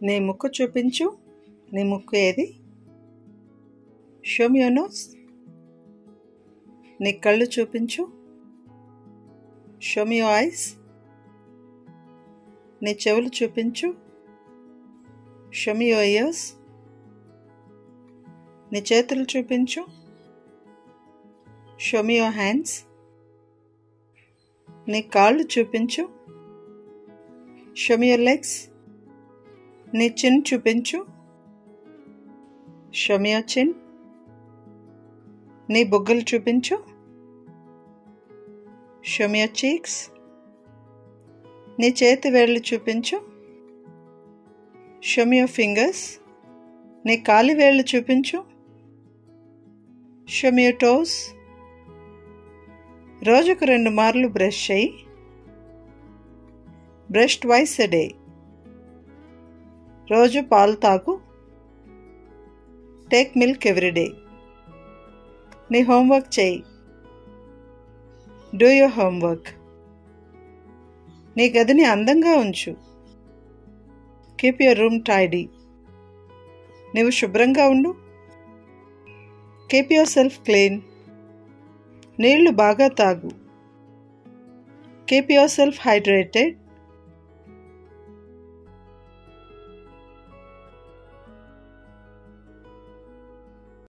నీ ముక్కు చూపించు. నీ ముక్కు ఏది? Show me your nose. నీ కళ్ళు చూపించు. Show me your eyes. నీ చెవులు చూపించు. Show me your ears. నీ చేతులు చూపించు. Show me your hands. నీ కాళ్ళు చూపించు. Show me your legs. నీ చిన్ చూపించు. షో మీ యువర్ చిన్. నీ బుగ్గలు చూపించు. Show me your cheeks. నీ చేతి వేళ్ళు చూపించు. Show me your fingers. నీ కాలి వేళ్ళు చూపించు. Show me your toes. రోజుకు 2 మార్లు బ్రష్ చేయి. Brush twice a day. రోజు పాలు తాగు. Take milk every day. నీ హోంవర్క్ చేయి. Do your homework. నీ గదిని అందంగా ఉంచు. Keep your room tidy. నీవు శుభ్రంగా ఉండు. Keep your self clean. నీళ్లు బాగా తాగు. Keep your self hydrated.